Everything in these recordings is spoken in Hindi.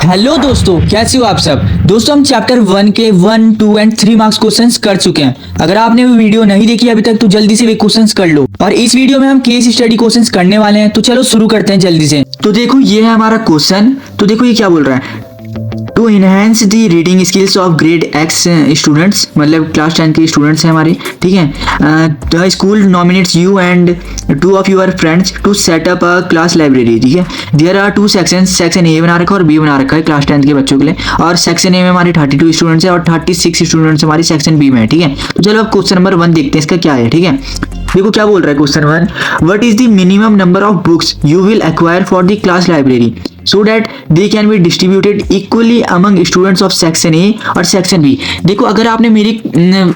हेलो दोस्तों, कैसे हो आप सब। दोस्तों हम चैप्टर 1 के 1, 2 एंड 3 मार्क्स क्वेश्चंस कर चुके हैं। अगर आपने वो वीडियो नहीं देखी अभी तक तो जल्दी से वे क्वेश्चंस कर लो। और इस वीडियो में हम केस स्टडी क्वेश्चंस करने वाले हैं, तो चलो शुरू करते हैं जल्दी से। तो देखो ये है हमारा क्वेश्चन। तो देखो ये क्या बोल रहा है, to enhance the reading skills of grade X students, मतलब क्लास 10 के स्टूडेंट्स हैं हमारे, ठीक है। The school nominates you and two of your friends to set up a class library, ठीक है। There are two sections, section A बना रखा है और बी बना रखा है क्लास 10 के बच्चों के लिए। और सेक्शन ए में हमारे 32 स्टूडेंट्स हैं और 36 स्टूडेंट्स हमारे सेक्शन बी में है, ठीक है। तो चलो अब क्वेश्चन नंबर 1 देखते हैं इसका क्या है, ठीक है। देखो क्या बोल रहा है question 1, what is the minimum number of books you will acquire for the class library so that they can be distributed equally among students of section A और section B। देखो अगर आपने मेरी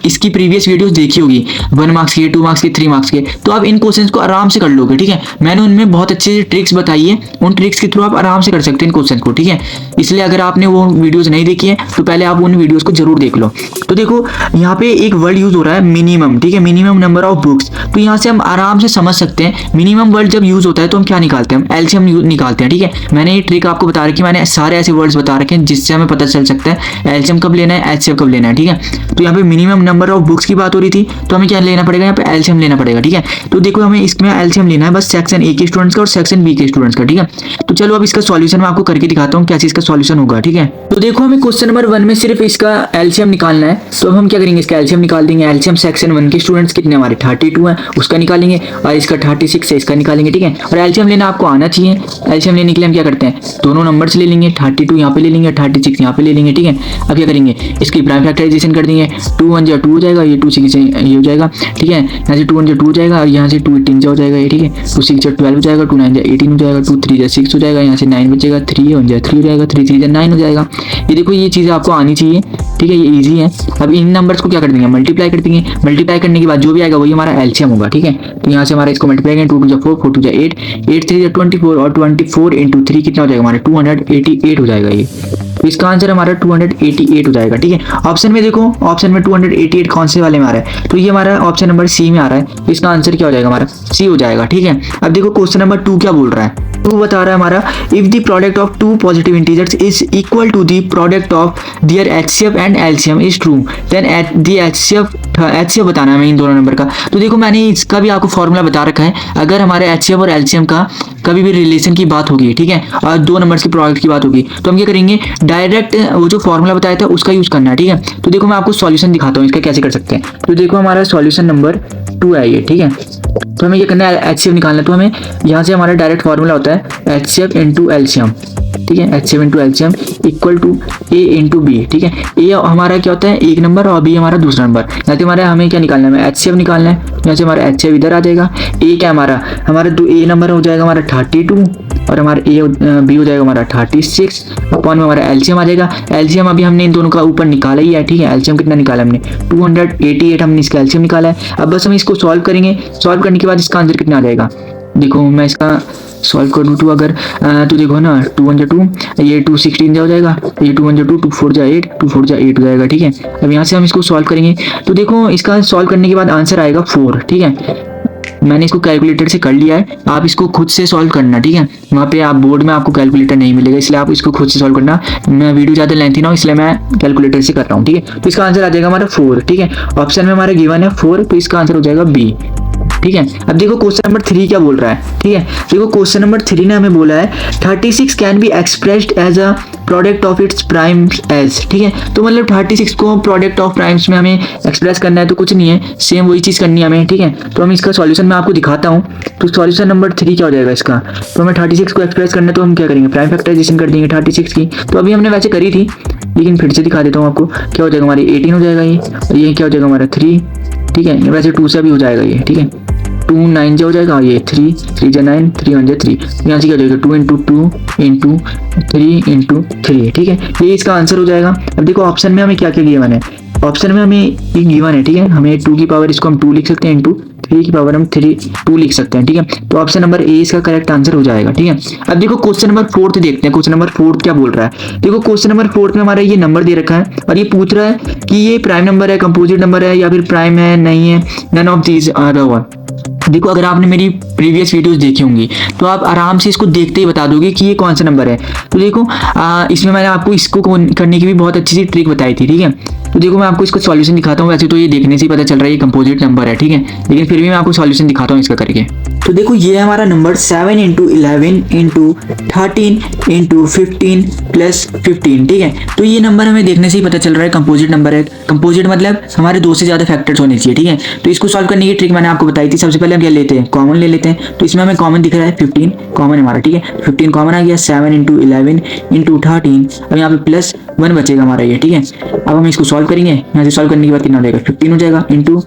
इसकी प्रीवियस वीडियोस देखी होगी 1 मार्क्स के, 2 मार्क्स के, 3 मार्क्स के, तो आप इन क्वेश्चंस को आराम से कर लोगे, ठीक है। मैंने उनमें बहुत अच्छे ट्रिक्स बताई है, उन ट्रिक्स के थ्रू आप आराम से कर सकते हैं इन क्वेश्चन को, ठीक है। इसलिए अगर आपने वो वीडियोस नहीं देखी है तो पहले आप उन वीडियोस को जरूर देख लो। तो देखो यहाँ पे एक वर्ड यूज हो रहा है मिनिमम, ठीक है, मिनिमम नंबर ऑफ बुक्स। तो यहाँ से हम आराम से समझ सकते हैं मिनिमम वर्ड जब यूज होता है तो हम क्या निकालते हैं, हम एलसीएम निकालते हैं, ठीक है। मैंने ट्रिक आपको बता रखी, मैंने सारे ऐसे वर्ड्स बता रखे हैं जिससे हमें पता चल सकता है एलसीएम कब लेना है, एचसीएफ कब लेना है, ठीक है। तो यहाँ पे मिनिमम नंबर ऑफ बुक्स की बात हो रही थी तो हमें क्या लेना पड़ेगा, यहाँ पे एलसीएम लेना पड़ेगा, ठीक है। तो देखो हमें इसमें एलसीएम लेना है बस सेक्शन ए के स्टूडेंट्स का और सेक्शन बी के स्टूडेंट्स का, ठीक है। तो चलो अब इसका सॉल्यूशन मैं आपको करके दिखाता हूँ कैसे इसका सॉल्यूशन होगा, ठीक है। तो देखो हमें क्वेश्चन नंबर 1 में सिर्फ इसका एलसीएम निकालना है। तो अब हम क्या करेंगे, इसका एलसीएम निकाल देंगे। एलसीएम सेक्शन 1 के स्टूडेंट्स कितने हमारे 32 हैं, उसका निकालेंगे, और इसका 36 है, इसका निकालेंगे, ठीक है। और एलसीएम लेना आपको आना चाहिए। एलसीएम लेने के लिए हम क्या करते हैं, दोनों नंबर्स ले लेंगे, 32 यहाँ पे ले लेंगे, 36 यहाँ पे ले लेंगे, ठीक है। अब क्या करेंगे, इसकी प्राइम फैक्टराइजेशन कर देंगे। 2 1 जा 2 हो जाएगा, ये 2 6 ये हो जाएगा, ठीक है। यहाँ से 2 1 जा 2 हो जाएगा और यहाँ से 2 18 जा हो जाएगा ये, ठीक है। 2 6 जा 12 हो जाएगा, 2 9 जा 18 हो जाएगा, 2 3 जा 6 हो जाएगा, यहाँ से 9 बचेगा, 3 1 जा 3 हो जाएगा, 3 3 जा 9 हो जाएगा। ये देखो ये चीज़ें आपको आनी चाहिए, ठीक है, ये इजी है। अब इन नंबर्स को क्या कर देंगे, मल्टीप्लाई कर देंगे। मल्टीप्लाई करने के बाद जो भी आएगा वही हमारा एलसीएम होगा, ठीक है। तो यहाँ से हमारा इसको मल्टीप्लाई करेंगे, 2 2 जा 4, 4 2 जा 8, 8 3 जा 24 और 24 इंटू 3 कितना हो जाएगा हमारा 288 हो जाएगा ये। तो इसका आंसर हमारा 288 हो जाएगा, ठीक है। ऑप्शन में देखो, ऑप्शन में 288 कौन से वाले में आ रहा है, तो ये हमारा ऑप्शन नंबर सी में आ रहा है। तो इसका आंसर क्या हो जाएगा हमारा सी हो जाएगा, ठीक है। अब देखो क्वेश्चन नंबर 2 क्या बोल रहा है, 2 बता रहा है हमारा, if the product of two positive integers is equal to the product of their HCF and LCM is true, then the HCF बताना है हमें इन दोनों नंबर का। तो देखो मैंने इसका भी आपको फॉर्मूला बता रखा है। अगर हमारे एचसीएफ और एलसीएम का कभी भी रिलेशन की बात होगी, ठीक है, और दो नंबर्स की प्रोडक्ट की बात होगी, तो हम क्या करेंगे, डायरेक्ट वो जो फॉर्मूला बताया था उसका यूज करना है, ठीक है। तो देखो मैं आपको सॉल्यूशन दिखाता हूँ इसका कैसे कर सकते हैं। तो देखो हमारा सॉल्यूशन नंबर 2 है ये, ठीक है। तो हमें ये करना है एचसीएफ निकालना है। तो हमें यहाँ से हमारा डायरेक्ट फॉर्मूला होता है एचसीएफ इंटू एलसीएम, ठीक है। HCF into LCM equal to A into B, ठीक है। ए हमारा क्या होता है 1 नंबर और बी हमारा दूसरा नंबर। यहाँ से हमारा हमें क्या निकालना है, एचसीएफ निकालना है। यहाँ से हमारा एचसीएफ इधर आ जाएगा। ए क्या हमारा ए नंबर हो जाएगा हमारा 32 और हमारा बी हो जाएगा हमारा 36 अपॉन में हमारा एलसीएम आ जाएगा। एलसीएम अभी हमने इन दोनों का ऊपर निकाला ही है, ठीक है। एलसीएम कितना निकाला हमने 288 हमने इसका एलसीएम निकाला है। अब बस हम इसको सॉल्व करेंगे। सॉल्व करने के बाद इसका आंसर कितना आ जाएगा, देखो मैं इसका सॉल्व कर दूँ तो अगर तो देखो ना 2 1 जा 2, ये 2 16 जा हो जाएगा, ये 2 1 जा 2, 2 4 जा 8, 2 4 जा 8 हो जाएगा, ठीक है। अब यहाँ से हम इसको सॉल्व करेंगे तो देखो इसका सॉल्व करने के बाद आंसर आएगा 4, ठीक है। मैंने इसको कैलकुलेटर से कर लिया है, आप इसको खुद से सॉल्व करना, ठीक है। वहाँ पे आप बोर्ड में आपको कैलकुलेटर नहीं मिलेगा, इसलिए आप इसको खुद से सॉल्व करना। मैं वीडियो ज़्यादा लेंथी ना हो इसलिए मैं कैलकुलेटर से कर रहा हूँ, ठीक है। तो इसका आंसर आ जाएगा हमारा 4, ठीक है। ऑप्शन में हमारा गिवन है 4, तो इसका आंसर हो जाएगा बी, ठीक है। अब देखो क्वेश्चन नंबर 3 क्या बोल रहा है, ठीक है। देखो क्वेश्चन नंबर 3 ने हमें बोला है 36 can be expressed as a product of its primes as, ठीक है। तो मतलब 36 को प्रोडक्ट ऑफ प्राइम्स में हमें एक्सप्रेस करना है, तो कुछ नहीं है, सेम वही चीज़ करनी है हमें, ठीक है। तो हम इसका सॉल्यूशन मैं आपको दिखाता हूँ। तो सॉल्यूशन नंबर 3 क्या हो जाएगा इसका, तो हमें 36 को एक्सप्रेस करना है तो हम क्या करेंगे, प्राइम फैक्टराइजेशन कर देंगे 36 की। तो अभी हमने वैसे करी थी लेकिन फिर से दिखा देता हूँ आपको। क्या हो जाएगा हमारी 18 हो जाएगा ये, और ये क्या हो जाएगा हमारा 3, ठीक है। वैसे 2 से भी हो जाएगा ये, ठीक है। 2 9 जा हो जाएगा, ये 3 3 जा 9, 3 1 जा 3, यहाँ से क्या हो जाएगा 2 इंटू 2 इंटू 3 इंटू 3, ठीक है। ये इसका आंसर हो जाएगा। अब देखो ऑप्शन में हमें क्या क्या गिवन है, ऑप्शन में हमें ये गिवन है, ठीक है। हमें 2 की पावर इसको हम 2 लिख सकते हैं इंटू 3 की पावर हम 2 लिख सकते हैं, ठीक है। तो ऑप्शन नंबर ए इसका करेक्ट आंसर हो जाएगा, ठीक है। अब देखो क्वेश्चन नंबर 4 देखते हैं। क्वेश्चन नंबर 4 क्या बोल रहा है, देखो क्वेश्चन नंबर 4 में हमारा ये नंबर दे रखा है और ये पूछ रहा है कि ये प्राइम नंबर है, कंपोजिट नंबर है या फिर प्राइम है, नहीं है, none of these are the one. देखो अगर आपने मेरी प्रीवियस वीडियोस देखी होंगी तो आप आराम से इसको देखते ही बता दोगे कि ये कौन सा नंबर है। तो देखो इसमें मैंने आपको इसको करने की भी बहुत अच्छी सी ट्रिक बताई थी, ठीक है। तो देखो मैं आपको इसको सॉल्यूशन दिखाता हूँ। वैसे तो ये देखने से ही पता चल रहा है ये कंपोजिट नंबर है, ठीक है, लेकिन फिर भी मैं आपको सॉल्यूशन दिखाता हूँ इसका करके। तो देखो ये है हमारा नंबर 7 × 11 × 13 × 15 + 15, ठीक है। तो ये नंबर हमें देखने से ही पता चल रहा है कंपोजिट नंबर है। कंपोजिट मतलब हमारे 2 से ज़्यादा फैक्टर्स होने चाहिए, ठीक है। तो इसको सॉल्व करने की ट्रिक मैंने आपको बताई थी। सबसे पहले हम क्या लेते हैं, कॉमन ले लेते हैं। तो इसमें हमें कॉमन दिख रहा है 15 कॉमन है हमारा, ठीक है। 15 कॉमन आ गया। 7 × 11 × 13, अब यहाँ पे +1 बचेगा हमारा ये, ठीक है। अब हम इसको सॉल्व करेंगे। यहाँ से सॉल्व करने के बाद कितना हो जाएगा, 15 हो जाएगा। इंटू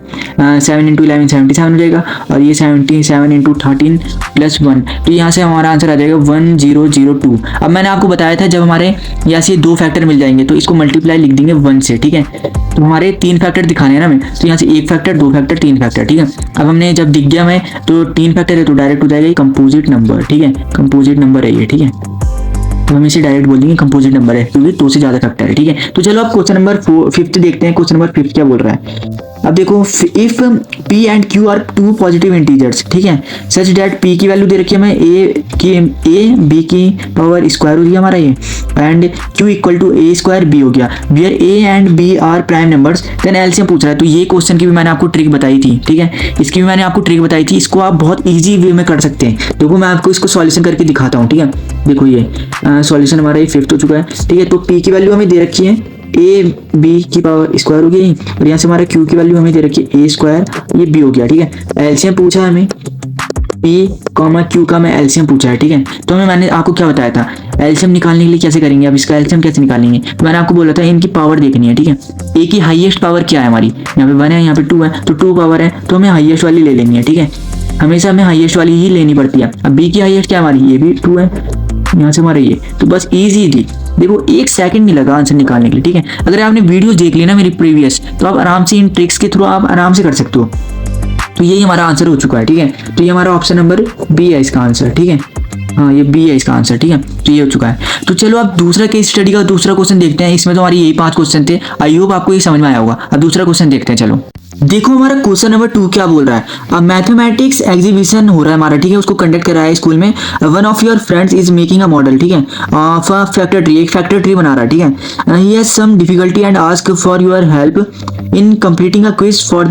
7 × 11 77 हो जाएगा, और ये 77 × 13 + 1, तो यहाँ से हमारा आंसर आ जाएगा 1002। अब मैंने आपको बताया था जब हमारे यहाँ से 2 फैक्टर मिल जाएंगे तो इसको मल्टीप्लाई लिख देंगे 1 से, ठीक है। तो हमारे 3 फैक्टर दिखाने हैं ना हमें, तो यहाँ से 1 फैक्टर 2 फैक्टर 3 फैक्टर, ठीक है। अब हमने जब दिख गया हमें तो 3 फैक्टर है तो डायरेक्ट हो जाएगा ये कंपोजिट नंबर, ठीक है। कंपोजिट नंबर है ये, ठीक है। तो हम इसे डायरेक्ट बोल देंगे कंपोजिट नंबर है क्योंकि 2 से ज़्यादा फैक्टर है, ठीक है। तो चलो अब क्वेश्चन नंबर 5 देखते हैं। क्वेश्चन नंबर 5 क्या बोल रहा है। अब देखो if p and q are 2 positive integers, ठीक है, सच डैट p की वैल्यू दे रखी है हमें a b की पावर स्क्वायर हो गया हमारा ये, एंड q = a² b हो गया, where a and b are prime numbers, then LCM पूछ रहा है। तो ये क्वेश्चन की भी मैंने आपको ट्रिक बताई थी, ठीक है। इसकी भी मैंने आपको ट्रिक बताई थी। इसको आप बहुत ईजी वे में कर सकते हैं। देखो मैं आपको इसको सॉल्यूशन करके दिखाता हूँ, ठीक है। देखो ये सॉल्यूशन हमारा ये 5th हो चुका है, ठीक है। तो p की वैल्यू हमें दे रखी है a b की पावर स्क्वायर हो गई, और यहाँ से हमारा q की वैल्यू हमें दे रखी है a², ये b हो गया, ठीक है। एलसीएम पूछा है हमें p, q का हमें एलसीएम पूछा है, ठीक है। तो मैंने आपको क्या बताया था, एलसीएम निकालने के लिए कैसे करेंगे, अब इसका एलसीएम कैसे निकालेंगे। तो मैंने आपको बोला था इनकी पावर देखनी है, ठीक है। a की हाईएस्ट पावर क्या है हमारी, यहाँ पे 1 है, यहाँ पे 2 है, तो 2 पावर है तो हमें हाईएस्ट वाली ले लेनी है, ठीक है। हमेशा हमें हाईएस्ट वाली ही लेनी पड़ती है। अब b की हाईएस्ट क्या हमारी, ये भी 2 है, यहाँ से हमारा ये, तो बस इजीली देखो 1 सेकंड नहीं लगा आंसर निकालने के लिए, ठीक है। अगर आपने वीडियो देख ली ना मेरी प्रीवियस, तो आप आराम से इन ट्रिक्स के थ्रू आप आराम से कर सकते हो। तो यही हमारा आंसर हो चुका है, ठीक है। तो ये हमारा ऑप्शन नंबर बी है इसका आंसर, ठीक है। हाँ ये बी है इसका आंसर, ठीक है। तो ये हो चुका है। तो चलो अब दूसरा केस स्टडी का दूसरा क्वेश्चन देखते हैं। इसमें तो हमारी यही 5 क्वेश्चन थे। आई होप आपको ये समझ में आया होगा। अब दूसरा क्वेश्चन देखते हैं। चलो देखो हमारा क्वेश्चन नंबर 2 क्या बोल रहा है। अब मैथमेटिक्स एग्जीबिशन हो रहा है हमारा, ठीक है। उसको कंडक्ट करा है स्कूल में। One of your friends is making a model, ठीक है, ऑफ अ फैक्टर ट्री, एक फैक्टर ट्री बना रहा है, ठीक है। He has some difficulty and ask for your help in completing a quiz for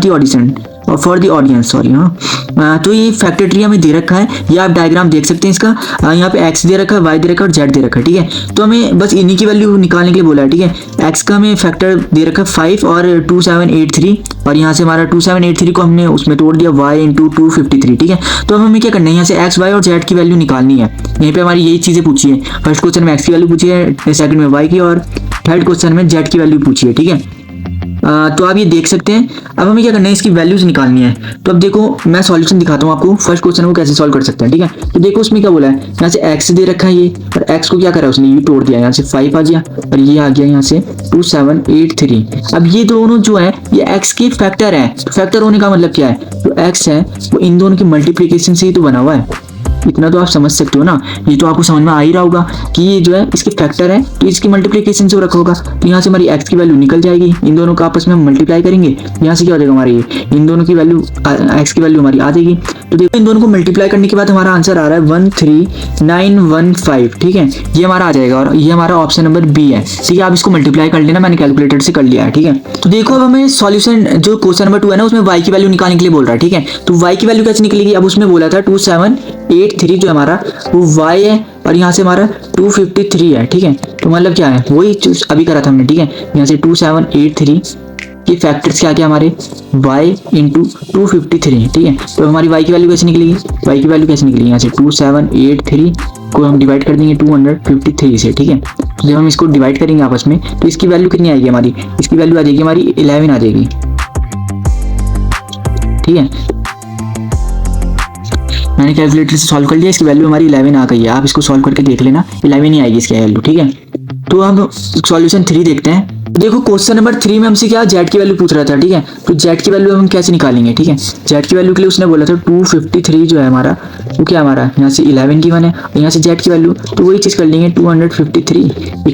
the audience, sorry. हाँ तो ये फैक्टर ट्री हमें दे रखा है। ये आप डायग्राम देख सकते हैं इसका। यहाँ पे x दे रखा है, y दे रखा है और z दे रखा है, ठीक है। तो हमें बस इन्हीं की वैल्यू निकालने के लिए बोला है, ठीक है। x का हमें फैक्टर दे रखा है 5 और 2783, और यहाँ से हमारा 2783 को हमने उसमें तोड़ दिया y × 253, ठीक है। तो अब हमें क्या करना है, यहाँ से x, y और z की वैल्यू निकालनी है। यहीं पे हमारी यही चीज़ें पूछी है। फर्स्ट क्वेश्चन में x की वैल्यू पूछी है, सेकंड में y की, और थर्ड क्वेश्चन में z की वैल्यू पूछी है, ठीक है। तो आप ये देख सकते हैं। अब हमें क्या करना है, इसकी वैल्यूज निकालनी है। तो अब देखो मैं सॉल्यूशन दिखाता हूँ आपको। फर्स्ट क्वेश्चन को कैसे सॉल्व कर सकते हैं, ठीक है। तो देखो उसमें क्या बोला है, यहाँ से x दे रखा है ये, और x को क्या करा उसने, ये तोड़ दिया, यहाँ से 5 आ गया और ये आ गया यहाँ से 2783। अब ये दोनों जो है ये x के फैक्टर है। तो फैक्टर होने का मतलब क्या है, जो x है वो इन दोनों की मल्टीप्लीकेशन से ही तो बना हुआ है। इतना तो आप समझ सकते हो ना। ये तो आपको समझ में आ ही रहा होगा कि ये जो है इसके फैक्टर है तो इसकी मल्टीप्लिकेशन से रखा होगा। तो यहाँ से हमारी x की वैल्यू निकल जाएगी, इन दोनों का आपस में हम मल्टीप्लाई करेंगे। यहाँ से क्या हो जाएगा हमारी इन दोनों की वैल्यू, x की वैल्यू हमारी आ जाएगी। तो देखो इन दोनों को मल्टीप्लाई करने के बाद हमारा आंसर आ रहा है 13915, ठीक है। ये हमारा आ जाएगा और ये हमारा ऑप्शन नंबर बी है, ठीक है। आप इसको मल्टीप्लाई कर लेना, मैंने कैलकुलेटर से कर लिया है, ठीक है। तो देखो अब हमें सॉल्यूशन जो क्वेश्चन नंबर 2 है ना उसमें y की वैल्यू निकालने के लिए बोल रहा है, ठीक है। तो y की वैल्यू कैसे निकलेगी, अब उसमें बोला था 2783 जो हमारा वो y है, और यहाँ से हमारा 253 है, ठीक है। तो मतलब क्या है, वही अभी करा था हमने, ठीक है। यहाँ से 2783 के फैक्टर्स क्या क्या हमारे y × 253, ठीक है। तो हमारी y की वैल्यू कैसे निकलेगी, y की वैल्यू कैसे निकलेगी, यहाँ से 2783 को हम डिवाइड कर देंगे 253 से, ठीक है। तो जब हम इसको डिवाइड करेंगे आपस में तो इसकी वैल्यू कितनी आएगी हमारी, इसकी वैल्यू आ जाएगी हमारी 11 आ जाएगी, ठीक है। मैंने कैलकुलेटर से सॉल्व कर लिया, इसकी वैल्यू हमारी 11 आ गई है। आप इसको सॉल्व करके देख लेना, 11 ही आएगी इसकी वैल्यू, ठीक है। तो हम सॉल्यूशन 3 देखते हैं। देखो क्वेश्चन नंबर 3 में हमसे क्या z की वैल्यू पूछ रहा था, ठीक है। तो z की वैल्यू हम कैसे निकालेंगे, ठीक है। z की वैल्यू के लिए उसने बोला था 253 जो है हमारा वो क्या हमारा यहाँ से 11 की 1 है, और यहाँ से z की वैल्यू तो वही चीज़ कर लेंगे 253 =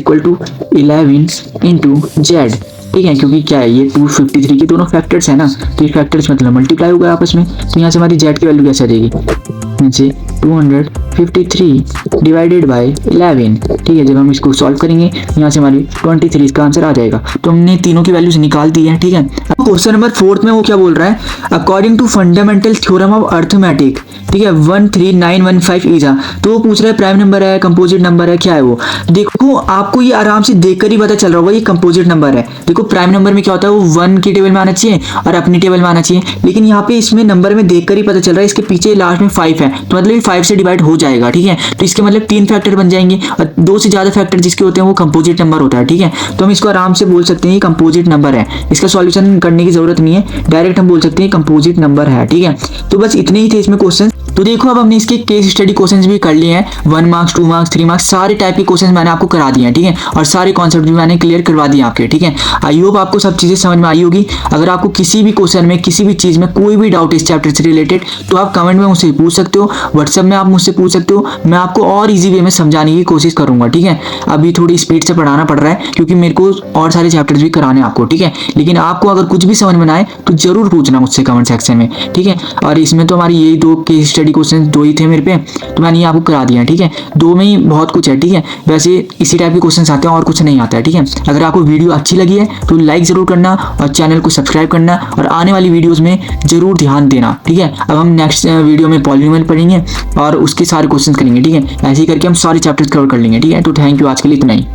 11 × z। ठीक है, क्योंकि क्या है ये 253 के दोनों फैक्टर्स है ना, तो ये फैक्टर्स मतलब मल्टीप्लाई हो गए आपस में। तो यहाँ से हमारी जेड की वैल्यू कैसे आ जाएगी, यहाँ से 253 डिवाइडेड बाई 11। ठीक है, जब हम इसको सॉल्व करेंगे यहाँ से हमारी 23 इसका आंसर आ जाएगा। तो हमने तीनों की वैल्यूज निकाल दी है। ठीक है, अब क्वेश्चन नंबर 4 में वो क्या बोल रहा है, according to fundamental theorem of arithmetic, ठीक है 13915 ईजा। तो वो पूछ रहा है प्राइम नंबर है, कंपोजिट नंबर है, क्या है वो। देखो आपको ये आराम से देखकर ही पता चल रहा होगा ये कंपोजिट नंबर है। देखो प्राइम नंबर में क्या होता है, वो 1 की टेबल में आना चाहिए और अपनी टेबल में आना चाहिए, लेकिन यहाँ पे इसमें नंबर में देखकर ही पता चल रहा है इसके पीछे लास्ट में 5 है, तो मतलब ये 5 से डिवाइड हो जाएगा। ठीक है, तो इसके मतलब 3 फैक्टर बन जाएंगे और 2 से ज्यादा फैक्टर जिसके होते हैं वो कंपोजिट नंबर होता है। ठीक है, तो हम इसको आराम से बोल सकते हैं ये कंपोजिट नंबर है, इसका सॉल्यूशन करने की जरूरत नहीं है, डायरेक्ट हम बोल सकते हैं कंपोजिट नंबर है। ठीक है, तो बस इतने ही थे इसमें क्वेश्चन। तो देखो अब हमने इसके केस स्टडी क्वेश्चंस भी कर लिए हैं, 1 मार्क्स 2 मार्क्स 3 मार्क्स सारे टाइप के क्वेश्चंस मैंने आपको करा दिए हैं। ठीक है, और सारे कॉन्सेप्ट भी मैंने क्लियर करवा दिए आपके। ठीक है, आई होप आपको सब चीजें समझ में आई होगी। अगर आपको किसी भी क्वेश्चन में किसी भी चीज में कोई भी डाउट इस चैप्टर से रिलेटेड, तो आप कमेंट में मुझसे पूछ सकते हो, व्हाट्सएप में आप मुझसे पूछ सकते हो, मैं आपको और ईजी वे में समझाने की कोशिश करूंगा। ठीक है, अभी थोड़ी स्पीड से पढ़ाना पड़ रहा है क्योंकि मेरे को और सारे चैप्टर्स भी कराने आपको। ठीक है, लेकिन आपको अगर कुछ भी समझ में ना आए तो जरूर पूछना मुझसे कमेंट सेक्शन में। ठीक है, और इसमें तो हमारी यही 2 केस स्टडी क्वेश्चन 2 ही थे मेरे पे, तो मैंने ये आपको करा दिया। ठीक है, 2 में ही बहुत कुछ है। ठीक है, वैसे इसी टाइप के क्वेश्चन आते हैं और कुछ नहीं आता है। ठीक है, अगर आपको वीडियो अच्छी लगी है तो लाइक जरूर करना और चैनल को सब्सक्राइब करना और आने वाली वीडियोस में जरूर ध्यान देना। ठीक है, अब हम नेक्स्ट वीडियो में पॉलिनोमियल पढ़ेंगे और उसके सारे क्वेश्चन करेंगे। ठीक है, ऐसे ही करके हम सारे चैप्टर्स कवर कर लेंगे। ठीक है, तो थैंक यू, आज के लिए इतना ही।